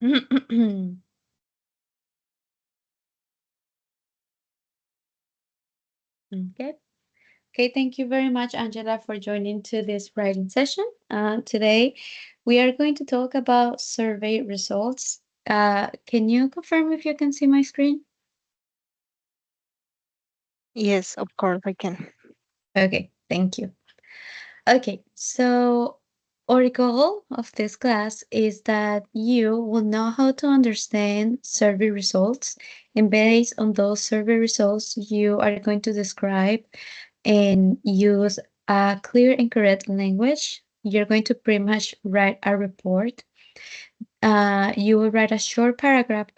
Okay. Okay, thank you very much, Angela, for joining to this writing session. Today, we are going to talk about survey results. Can you confirm if you can see my screen? Yes, of course I can. Okay, thank you. Okay, so our goal of this class is that you will know how to understand survey results, and based on those survey results, you are going to describe and use a clear and correct language. You're going to pretty much write a report. You will write a short paragraph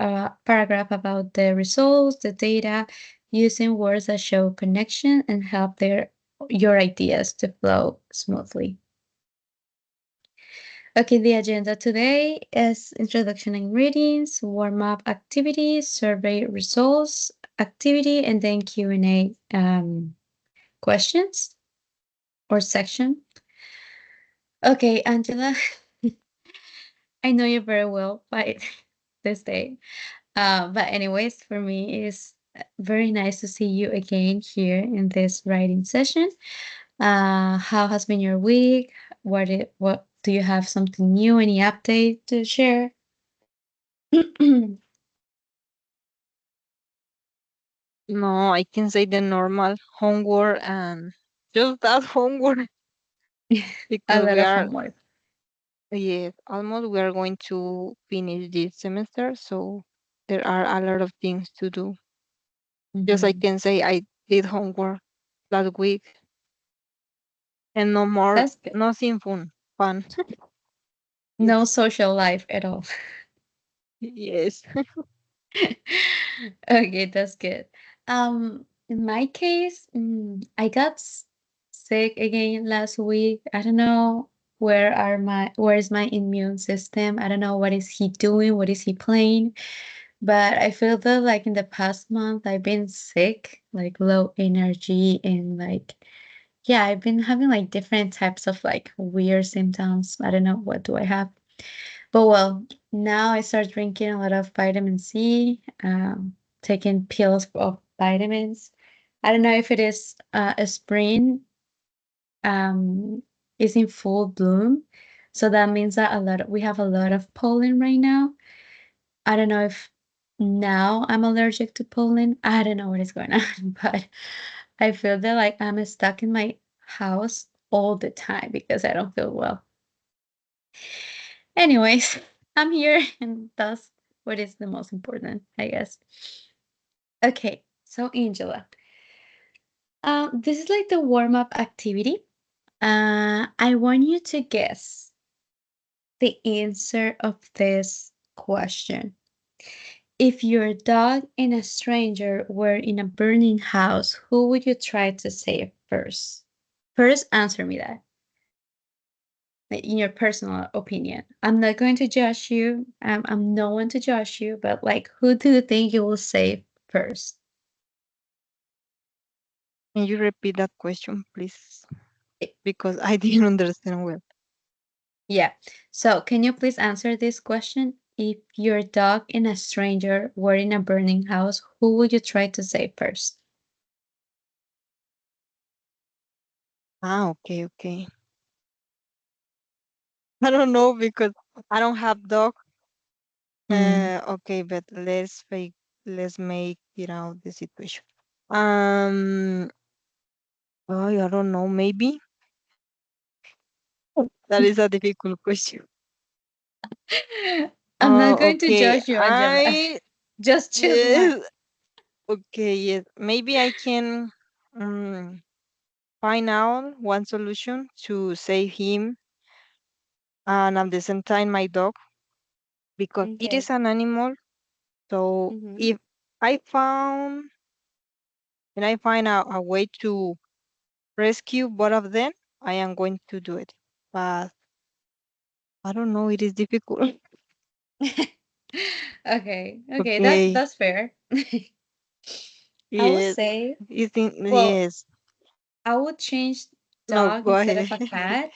about the results, the data, using words that show connection and help your ideas to flow smoothly. Okay, the agenda today is introduction and readings, warm up activities, survey results, activity, and then Q&A questions or section. Okay, Angela, I know you very well by this day. But anyways, for me, it's very nice to see you again here in this writing session. How has been your week? What do you have something new? Any update to share? No, I can say the normal homework and just that homework A because lot we of are, homework. yes, almost we are going to finish this semester, so there are a lot of things to do. Just I Mhm. can say I did homework last week and no more, That's good. nothing fun. No Yes, social life at all. yes. Okay, that's good. In my case, I got sick again last week. I don't know where is my immune system. I don't know what is he doing, what is he playing. But I feel that like in the past month I've been sick, like low energy and like yeah, I've been having like different types of like weird symptoms. I don't know what do I have. But well, now I start drinking a lot of vitamin C, taking pills of vitamins. I don't know if it is a spring is in full bloom, so that means that we have a lot of pollen right now. I don't know if now I'm allergic to pollen. I don't know what is going on, but I feel that like I'm stuck in my house all the time because I don't feel well. Anyways, I'm here and that's what is the most important, I guess. Okay, so Angela, this is like the warm up activity. I want you to guess the answer of this question. If your dog and a stranger were in a burning house, who would you try to save first? First, answer me that in your personal opinion. I'm not going to judge you. I'm no one to judge you, but like, who do you think you will save first? Can you repeat that question, please? I- Because I didn't understand well. Yeah. So, can you please answer this question? If your dog and a stranger were in a burning house, who would you try to save first? Ah, okay, okay. I don't know because I don't have dog. Mm. Okay, but let's make it out the situation. Um, oh, I don't know. Maybe that is a difficult question. I'm not going to Okay. judge you, Angela. Just choose one. Yes. Okay, yes. Maybe I can um, find out one solution to save him and at the same time my dog because it Okay. is an animal. So Mhm. if I found and I find a way to rescue both of them, I am going to do it. But I don't know, it is difficult. Okay. Okay, Okay. that's fair. I would Yes. say, You think well, yes. I would change No, dog go instead of ahead. a cat,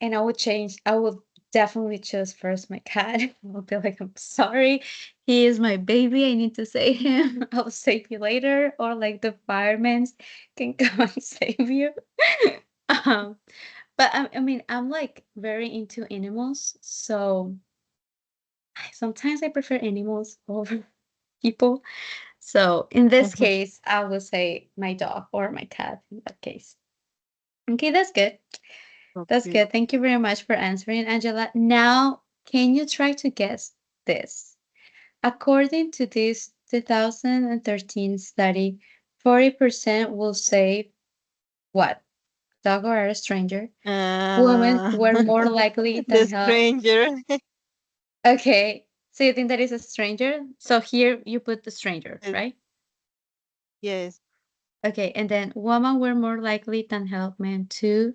and I would definitely choose first my cat. I'll be like, I'm sorry, he is my baby. I need to save him. I'll save you later. Or like the firemen can come and save you. um, but I mean, I'm like very into animals, so sometimes I prefer animals over people. So in this Mhm. case, I will say my dog or my cat in that case. Okay, that's good. That's Okay. good. Thank you very much for answering, Angela. Now, can you try to guess this? According to this 2013 study, 40% will say what? Dog or a stranger? Women Uh, were more likely than the help. stranger. Okay, so you think that is a stranger? So here you put the stranger, Yes. right? Yes. Okay, and then women were more likely than help men to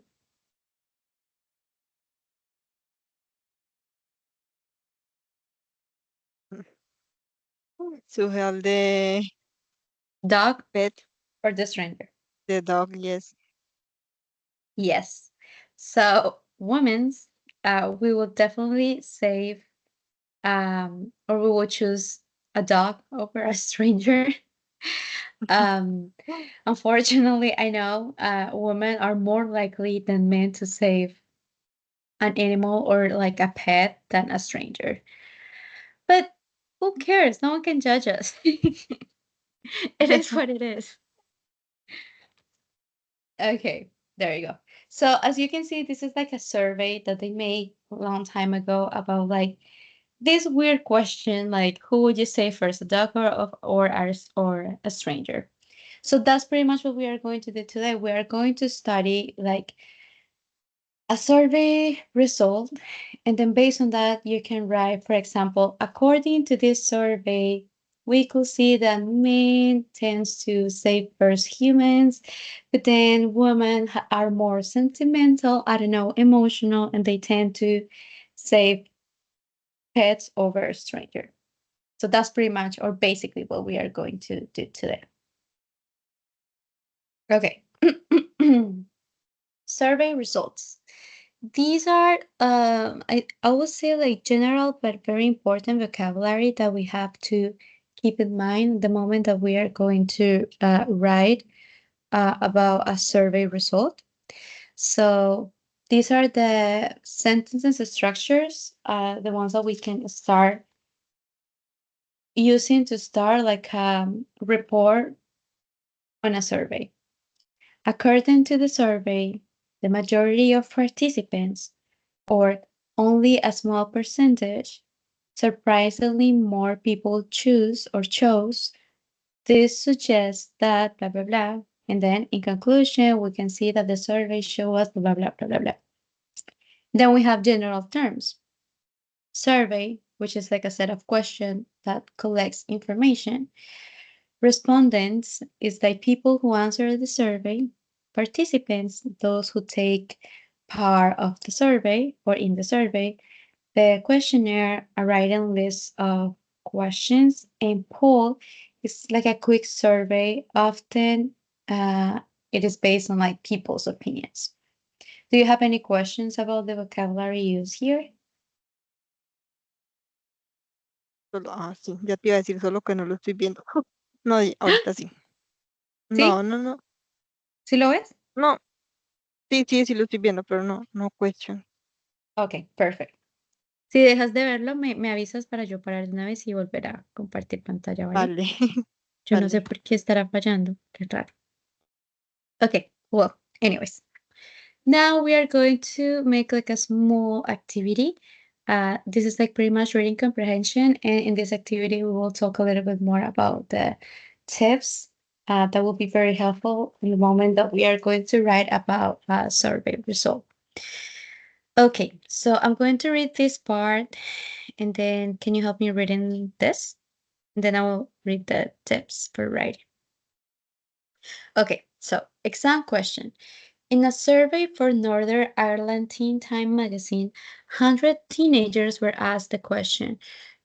To help the dog pet, or the stranger. the dog. Yes. Yes. So women's, we will definitely save, or we will choose a dog over a stranger. um, Unfortunately, I know women are more likely than men to save an animal or like a pet than a stranger. But who cares? No one can judge us. It is what it is. Okay, there you go. So as you can see, this is like a survey that they made a long time ago about like this weird question, like who would you say first, a dog or a stranger? So that's pretty much what we are going to do today. We are going to study like a survey result, and then based on that, you can write, for example, according to this survey, we could see that men tends to say first humans, but then women are more sentimental, I don't know, emotional, and they tend to save pets over a stranger. So that's pretty much or basically what we are going to do today. Okay. Survey results. These are, I would say, like general but very important vocabulary that we have to keep in mind the moment that we are going to write about a survey result. So these are the sentences structures, the ones that we can start using to start like a report on a survey. According to the survey, the majority of participants, or only a small percentage, surprisingly more people choose or chose. This suggests that blah blah blah. And then in conclusion, we can see that the survey shows us blah blah blah blah blah. Then we have general terms. Survey, which is like a set of questions that collects information. Respondents is like people who answer the survey. Participants, those who take part of the survey or in the survey. The questionnaire, a written list of questions, and poll is like a quick survey. Often it is based on like people's opinions. Do you have any questions about the vocabulary used here? Sí, ya te iba a decir, solo que no lo estoy viendo. No, ahorita sí. ¿Sí? No, no, no. ¿Sí lo ves? No, sí, sí, sí lo estoy viendo, pero no, no question. Ok, perfect. Si dejas de verlo, me avisas para yo parar de una vez y volver a compartir pantalla, ¿vale? Vale, Yo no sé vale. por qué estará fallando. Qué raro. Okay, well, anyways. Now we are going to make like a small activity. This is like pretty much reading comprehension. And in this activity, we will talk a little bit more about the tips that will be very helpful in the moment that we are going to write about a survey result. Okay, so I'm going to read this part and then can you help me reading this? And then I will read the tips for writing. Okay, so exam question. In a survey for Northern Ireland Teen Time magazine, 100 teenagers were asked the question,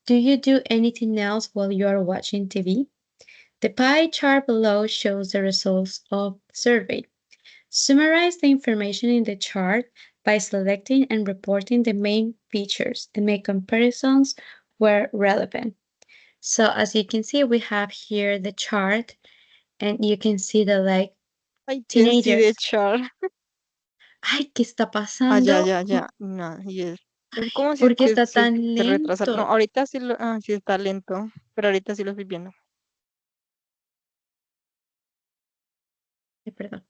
do you do anything else while you are watching TV? The pie chart below shows the results of the survey. Summarize the information in the chart, by selecting and reporting the main features and make comparisons where relevant. So as you can see, we have here the chart and you can see the like I can see the teenagers. chart. Ay, ¿qué está Ah, ya, pasando? ya, ya. No, yes. Es como si ¿Por qué está se tan te retrasara. No, lento? ahorita sí sí está lento, pero ahorita sí lo estoy viendo. Ay, perdón.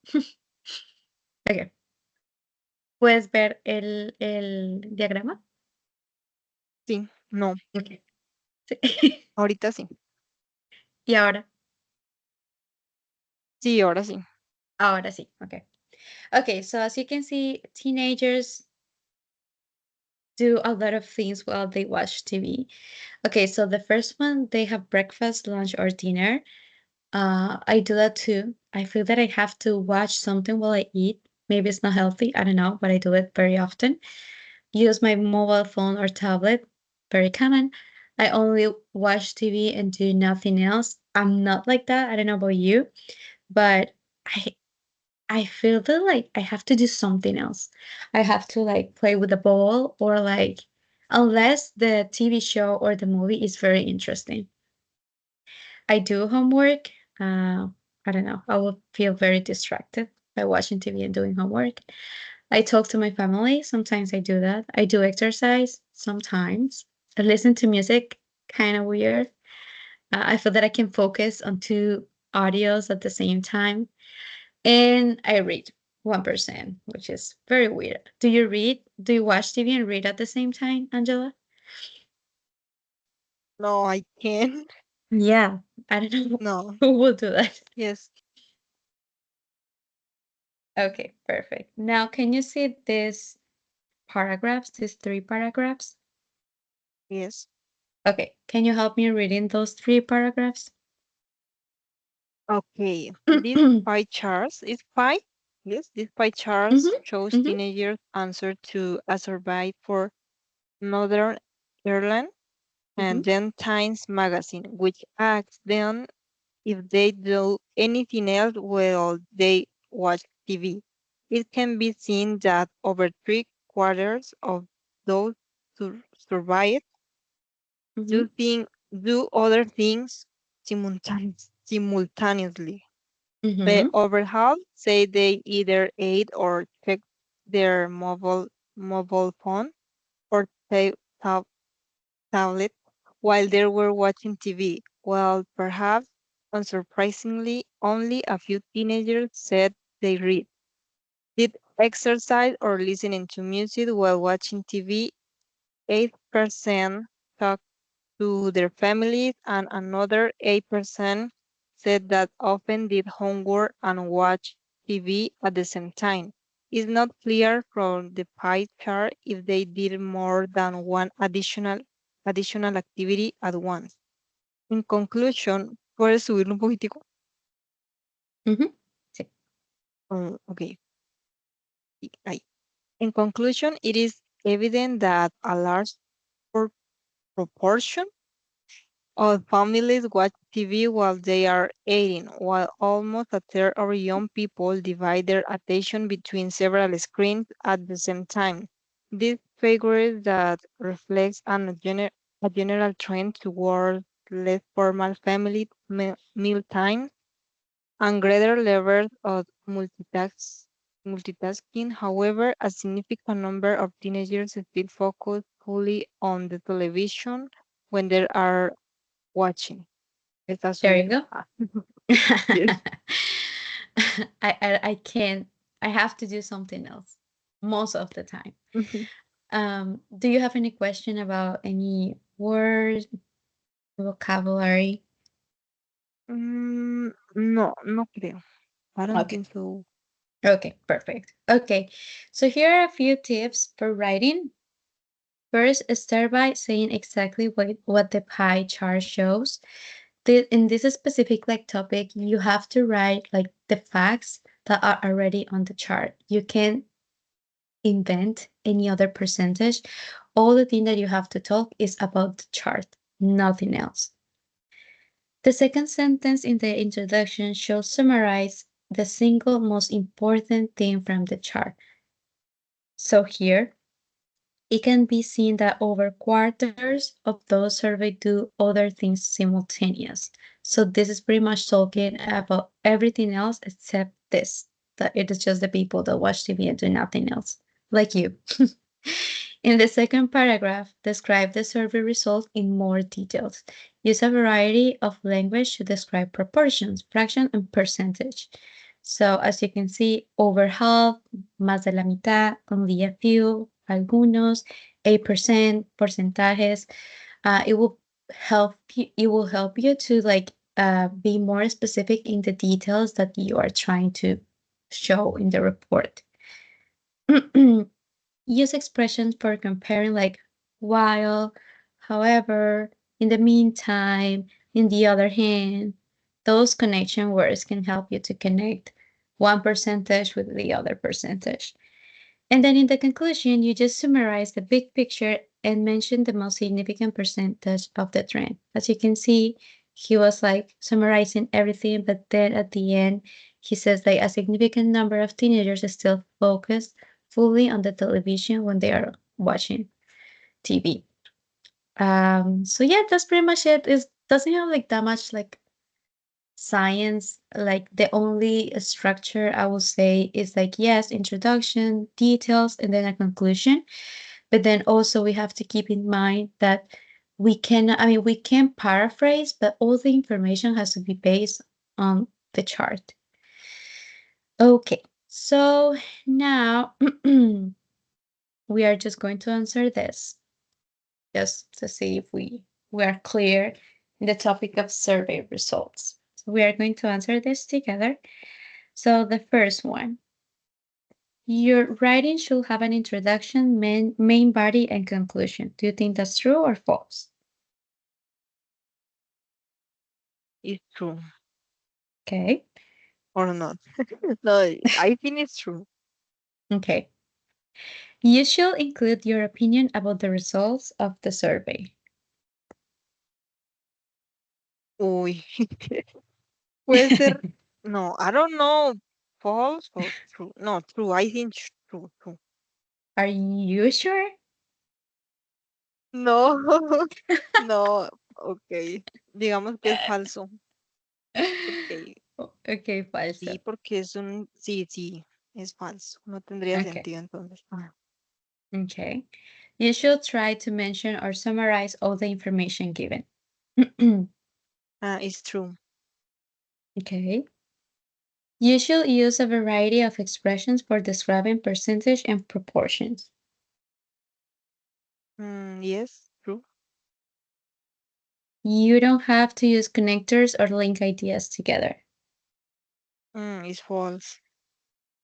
Ok. ¿Puedes ver el diagrama? Sí, no, Ok. Sí. ahorita sí. Y ahora, Sí, ahora sí. ahora sí. Okay. Okay. So as you can see, teenagers do a lot of things while they watch TV. Okay. So the first one, they have breakfast, lunch, or dinner. I do that too. I feel that I have to watch something while I eat. Maybe it's not healthy. I don't know, but I do it very often. Use my mobile phone or tablet. Very common. I only watch TV and do nothing else. I'm not like that. I don't know about you, but I I feel that like I have to do something else. I have to like play with the ball or like unless the TV show or the movie is very interesting. I do homework. I don't know. I will feel very distracted by watching TV and doing homework. I talk to my family. Sometimes I do that. I do exercise sometimes. I listen to music, kind of weird. I feel that I can focus on two audios at the same time. And I read 1%, which is very weird. Do you read? Do you watch TV and read at the same time, Angela? No, I can't. Yeah, I don't know No, who will do that. yes, Okay, perfect. Now, can you see these paragraphs, these three paragraphs? yes. Okay, can you help me reading those three paragraphs? Okay, this pie charts is pie. Yes, this pie charts Mm-hmm, shows mm-hmm, teenagers' answer to a survey for Northern Ireland mm-hmm, and then Times Magazine, which asks them if they do anything else while they watch TV. It can be seen that over three quarters of those survived mm-hmm, do other things simultaneously. mm-hmm, Over half say they either ate or checked their mobile phone or tablet while they were watching TV, while perhaps unsurprisingly, only a few teenagers said they read, did exercise, or listening to music while watching TV. 8% talked to their families, and another 8% said that often did homework and watch TV at the same time. It's not clear from the pie chart if they did more than one additional activity at once. In conclusion, ¿puedes subirlo un poquitico? mm-hmm. Sí. Okay. Ahí. In conclusion, it is evident that a large por- proportion of families watch TV while they are eating, while almost a third of young people divide their attention between several screens at the same time. This figure that reflects a general trend toward less formal family meal and greater levels of multitasking. However, a significant number of teenagers still focus fully on the television when they are watching. Está There you subido. go. Ah, yes. I can't. I have to do something else most of the time. Do you have any question about any word, vocabulary? No, no creo. I don't Okay. think so. Okay, perfect. Okay, so here are a few tips for writing. First, start by saying exactly what the pie chart shows. In this specific like topic, you have to write like the facts that are already on the chart. You can't invent any other percentage. All the thing that you have to talk is about the chart, nothing else. The second sentence in the introduction should summarize the single most important thing from the chart. So here, it can be seen that over quarters of those surveyed do other things simultaneous. So this is pretty much talking about everything else except this, that it is just the people that watch TV and do nothing else, like you. In the second paragraph, describe the survey result in more details. Use a variety of language to describe proportions, fraction, and percentage. So as you can see, over half, más de la mitad, only a few, algunos, 8%, porcentajes. It will help you to be more specific in the details that you are trying to show in the report. Use expressions for comparing like while, however, in the meantime, in the other hand. Those connection words can help you to connect one percentage with the other percentage. And then in the conclusion, you just summarize the big picture and mention the most significant percentage of the trend. As you can see, he was like summarizing everything, but then at the end, he says like a significant number of teenagers is still focused fully on the television when they are watching TV. So yeah, that's pretty much it. It doesn't have like that much like science. Like the only structure I will say is like, yes, introduction, details, and then a conclusion. But then also we have to keep in mind that we can paraphrase, but all the information has to be based on the chart. Okay, so now we are just going to answer this just to see if we are clear in the topic of survey results. So we are going to answer this together. So the first one, your writing should have an introduction, main body, and conclusion. Do you think that's true or false? It's true Okay. or not? No, I think it's true. Okay. You should include your opinion about the results of the survey. Uy, puede ser. No, I don't know. False or true? No, true. I think true, true. Are you sure? No, no. Ok. Digamos que es falso. Ok. Okay, falso. Sí, porque es un. Sí, sí, es falso. No tendría Okay. sentido entonces. Okay. You should try to mention or summarize all the information given. It's true. Okay. You should use a variety of expressions for describing percentage and proportions. Yes, true. You don't have to use connectors or link ideas together. It's false.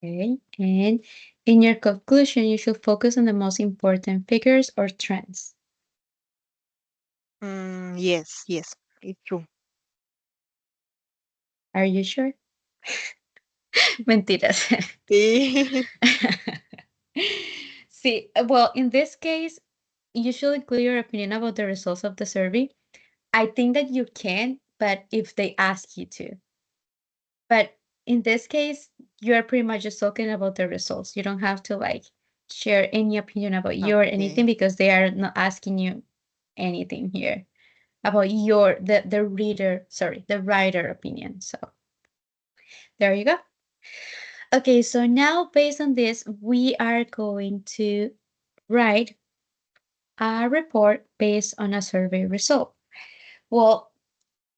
Okay. And in your conclusion, you should focus on the most important figures or trends. Yes, yes, it's true. Are you sure? Mentiras. Sí. See, well, in this case, you should include your opinion about the results of the survey. I think that you can, but if they ask you to. But in this case, you're pretty much just talking about the results. You don't have to like share any opinion about you or anything Okay. because they are not asking you anything here about the writer opinion. So there you go. Okay, so now based on this, we are going to write a report based on a survey result. Well,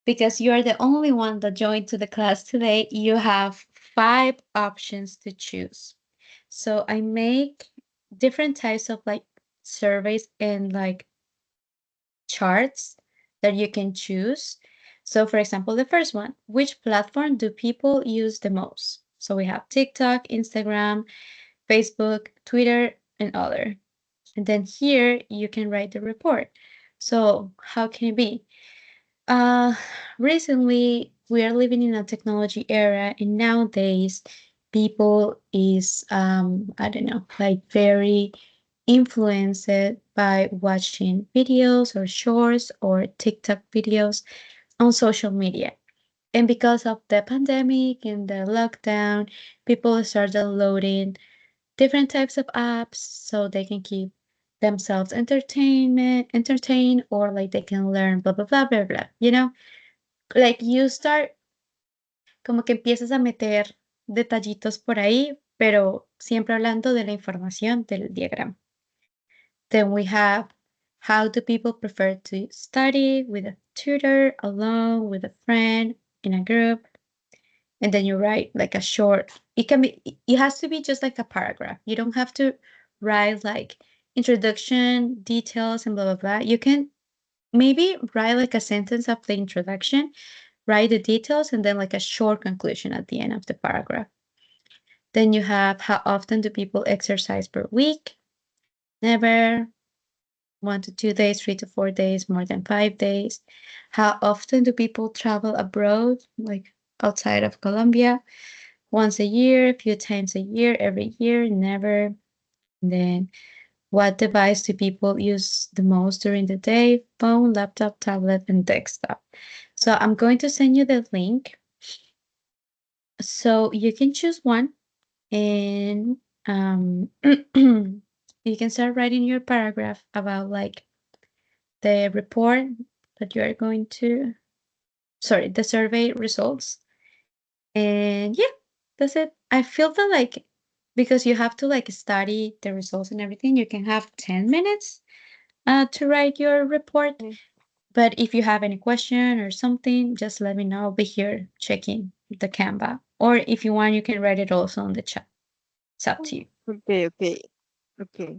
because you are the only one that joined to the class today, you have 5 options to choose. So I make different types of like surveys and like charts that you can choose. So for example, the first one, which platform do people use the most? So we have TikTok, Instagram, Facebook, Twitter, and other. And then here you can write the report. So how can it be? Uh, Recently we are living in a technology era, and nowadays people is I don't know, like very influenced by watching videos or shorts or TikTok videos on social media. And because of the pandemic and the lockdown, people start downloading different types of apps so they can keep themselves entertained, or like they can learn blah blah blah blah blah. Like you start como que empiezas a meter detallitos por ahí, pero siempre hablando de la información del diagrama. Then we have, how do people prefer to study, with a tutor, alone, with a friend, in a group? And then you write like a short, it has to be just like a paragraph. You don't have to write like introduction, details, and blah blah blah. You can maybe write like a sentence of the introduction, write the details, and then like a short conclusion at the end of the paragraph. Then you have, how often do people exercise per week? Never. 1 to 2 days, 3 to 4 days, more than 5 days. How often do people travel abroad, like outside of Colombia? Once a year, a few times a year, every year, never. Then, what device do people use the most during the day? Phone, laptop, tablet, and desktop. So I'm going to send you the link so you can choose one, and you can start writing your paragraph about like the report that you are going to, sorry, the survey results. And yeah, that's it. I feel that like, because you have to like study the results and everything, you can have 10 minutes to write your report. Mm. But if you have any question or something, just let me know. I'll be here checking the Canva. Or if you want, you can write it also on the chat. It's up to you. Okay, okay, okay.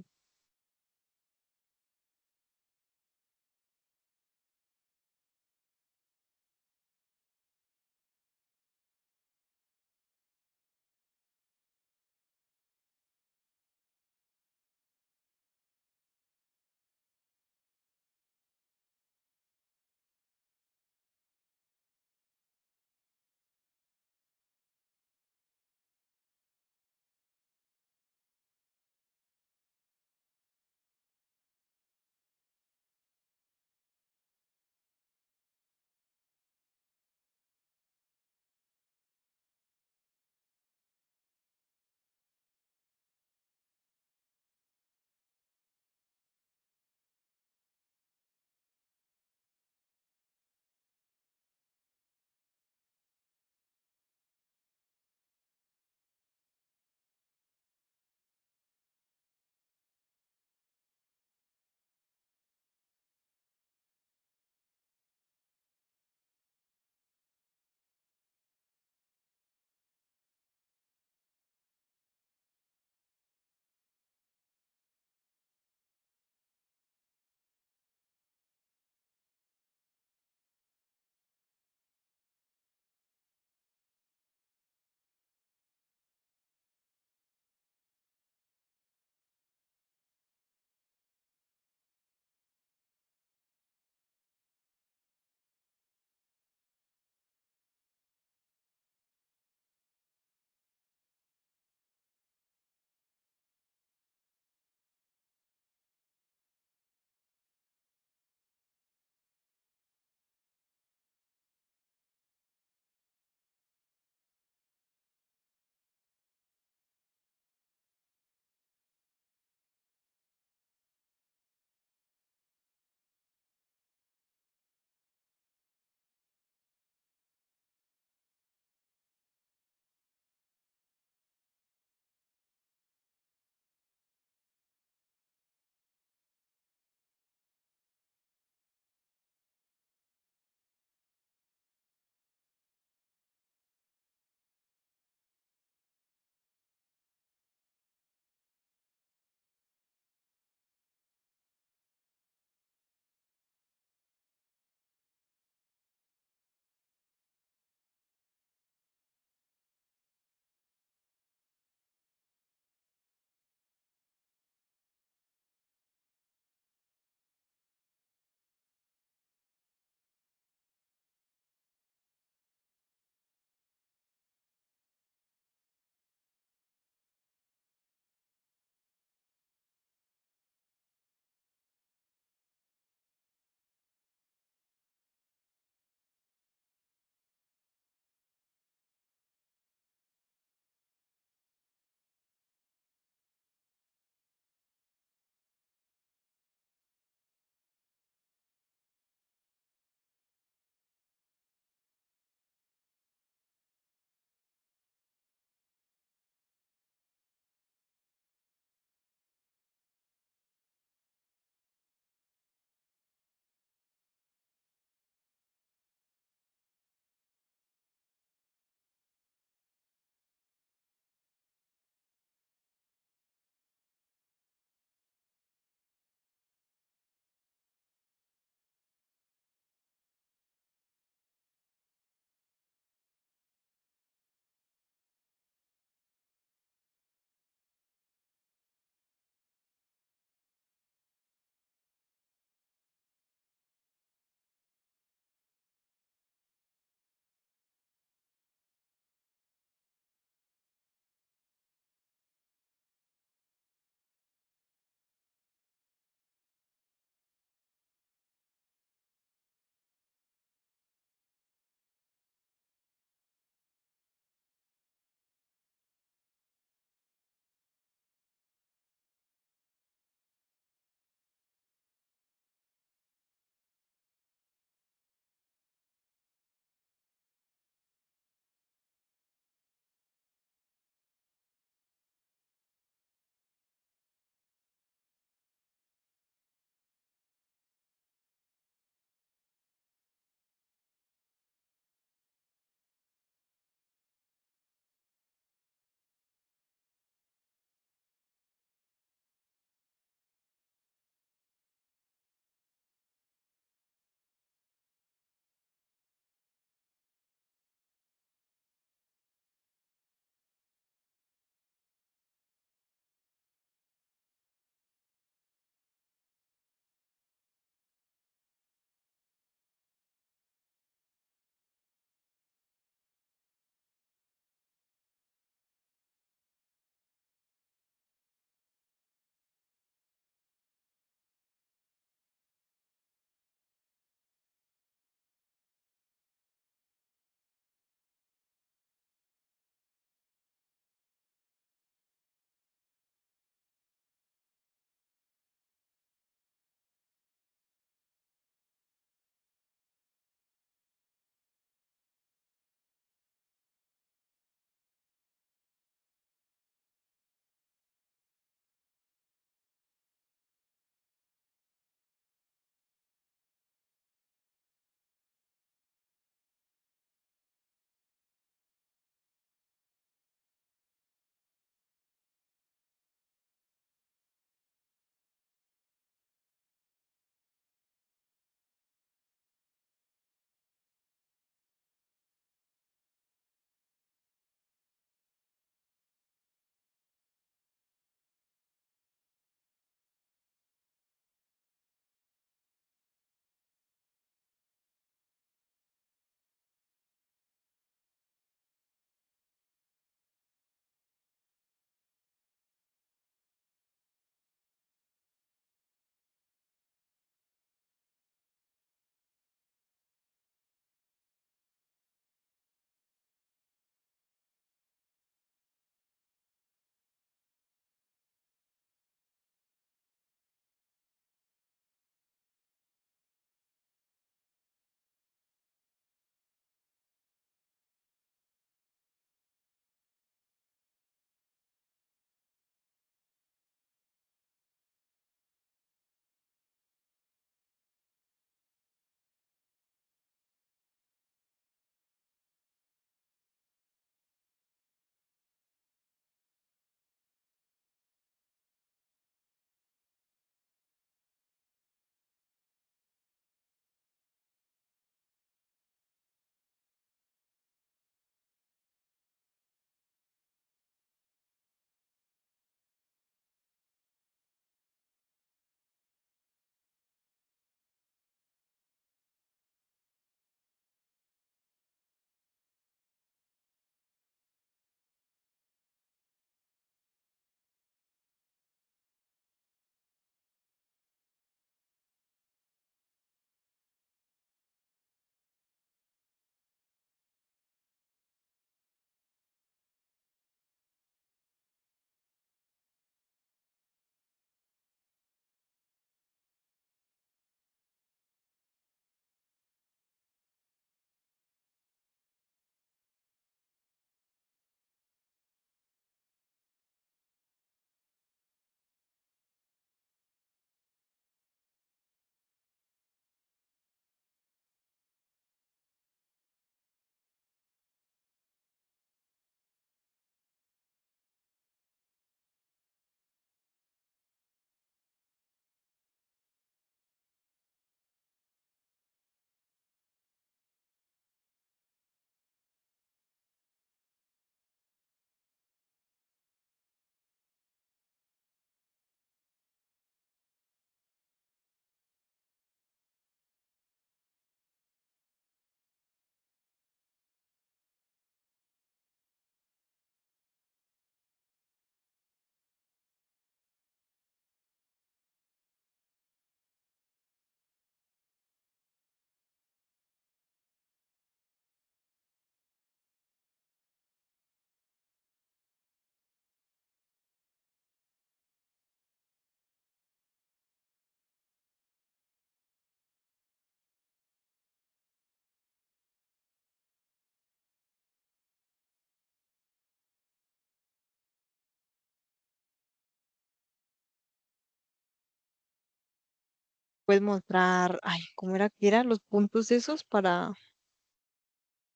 puedes mostrar, ay, ¿cómo era que eran los puntos esos para...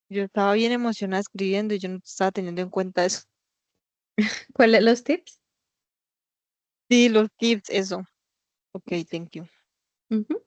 Yo estaba bien emocionada escribiendo y yo no estaba teniendo en cuenta eso. ¿Cuáles los tips? Sí, los tips, eso. Ok, thank you. Ujú.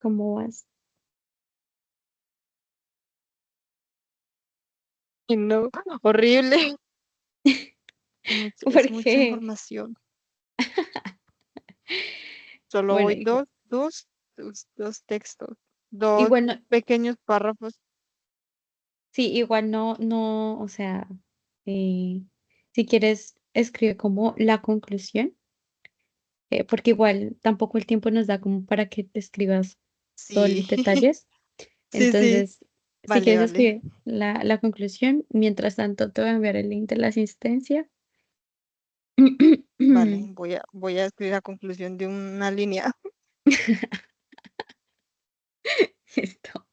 ¿Cómo vas? Y no, horrible. Es mucha Porque, información. Solo bueno, voy dos textos, dos igual no, pequeños párrafos. sí, igual no, o sea, si quieres escribe como la conclusión, porque igual tampoco el tiempo nos da como para que te escribas todos Sí, los detalles. sí, sí. Entonces, si Vale, quieres vale. escribir la conclusión, mientras tanto te voy a enviar el link de la asistencia. Vale, voy a escribir la conclusión de una línea. Listo.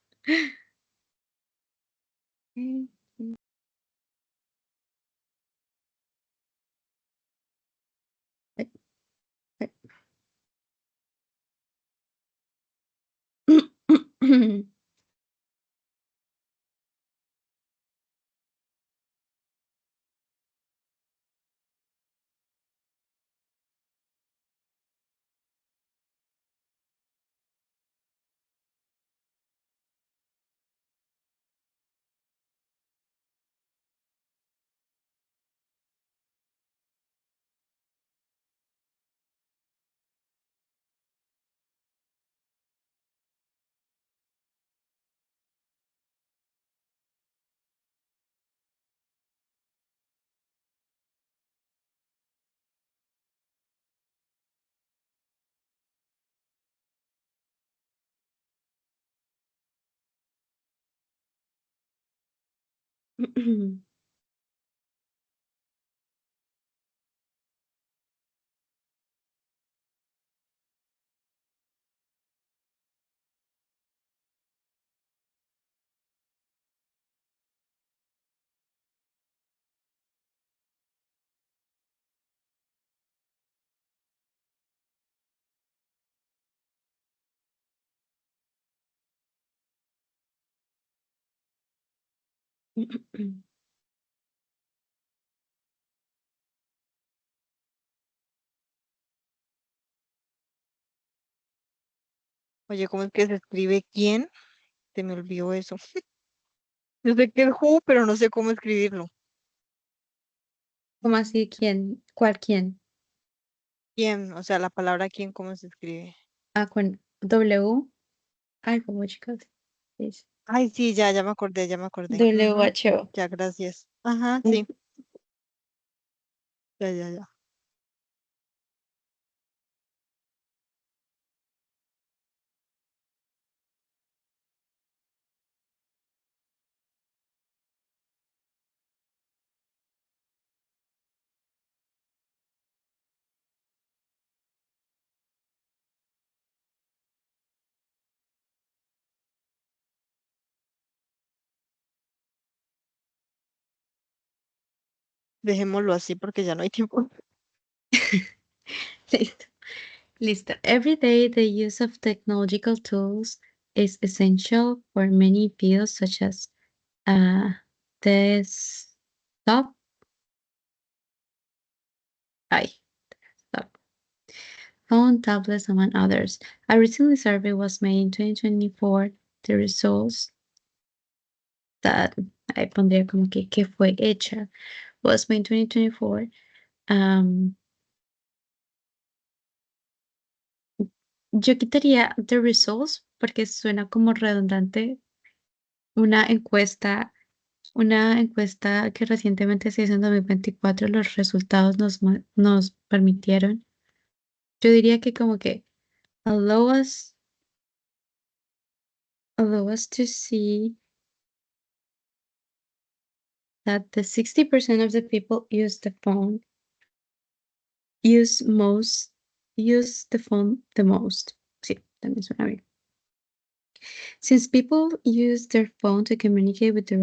Oye, ¿cómo es que se escribe quién? Se me olvidó eso. Yo sé que es who, pero no sé cómo escribirlo. ¿Cómo así? ¿Quién? ¿Cuál quién? ¿Quién? O sea, la palabra quién, ¿cómo se escribe? Ah, con W. Ay, como chicos. Es Ay, sí, ya me acordé, ya me acordé. Ujú. WHO. Ya, gracias. Ajá, Mm, sí, ya. Dejémoslo así porque ya no hay tiempo. Listo. Listo. Every day, the use of technological tools is essential for many fields, such as uh, desktop, I, stop, phone, tablets, among others. A recent survey was made in 2024. The results that I pondría como que fue hecha was made in 2024. Um, yo quitaría the results porque suena como redundante. Una encuesta Una encuesta que recientemente se hizo en 2024, los resultados nos permitieron, yo diría que como que allow us, allow us to see that the 60% of the people use most, use the phone the most. Sí, también suena bien. Since people use their phone to communicate with their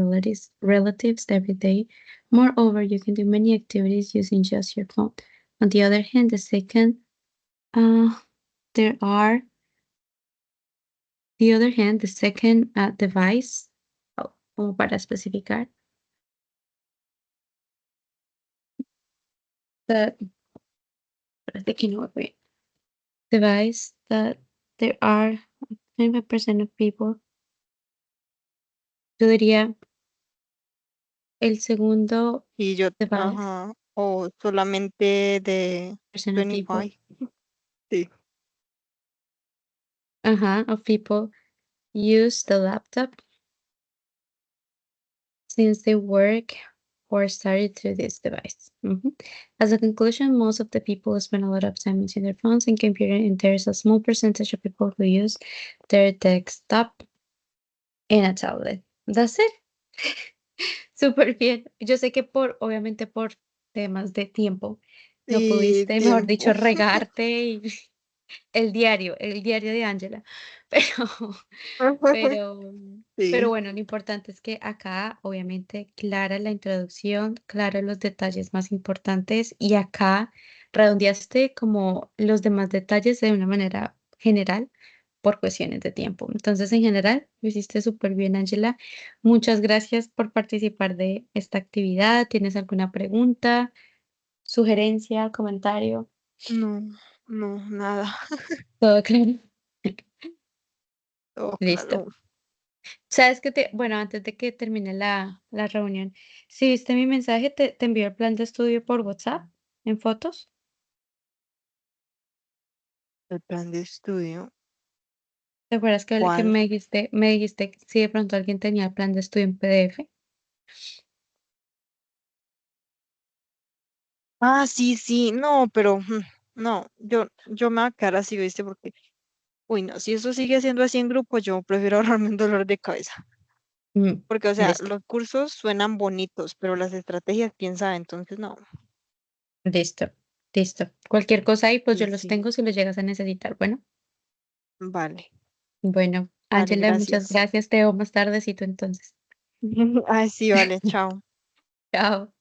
relatives every day, moreover, you can do many activities using just your phone. On the other hand, uh, there are the other hand, the second device, como para especificar, that parece que no voy bien. Device that there are 25% of people, yo diría el segundo Y yo, device, ajá, o solamente de percent of people, 25. Sí. of people use the laptop since they work or study through this device. As a conclusion, most of the people spend a lot of time using their phones and computer, and there's a small percentage of people who use their desktop and a tablet. That's it. Súper bien. Yo sé que obviamente por temas de tiempo, no Sí, pudiste, mejor tiempo. dicho, regarte y el diario de Angela, pero pero pero Sí, bueno, lo importante es que acá, obviamente, clara la introducción, claro los detalles más importantes, y acá redondeaste como los demás detalles de una manera general por cuestiones de tiempo. Entonces, en general, lo hiciste súper bien, Angela. Muchas gracias por participar de esta actividad. ¿Tienes alguna pregunta, sugerencia, comentario? no, no, nada. ¿Todo claro? Todo Listo. claro. Sabes que bueno, antes de que termine la reunión, si viste mi mensaje, te envío el plan de estudio por WhatsApp en fotos. El plan de estudio, ¿Te acuerdas que ¿cuál? me dijiste si de pronto alguien tenía el plan de estudio en PDF? Ah, sí, sí, no, pero no, yo me voy a quedar así, ¿viste? Porque, uy, no, si eso sigue siendo así en grupo, yo prefiero ahorrarme un dolor de cabeza. Porque, o sea, Listo, los cursos suenan bonitos, pero las estrategias, quién sabe, entonces no. listo, listo. Cualquier cosa ahí, pues yo Sí, los sí. tengo si los llegas a necesitar. Bueno, Vale, bueno, vale, Ángela, muchas gracias. gracias. Te veo más tardecito entonces. Ay, sí, vale, chao. Chao.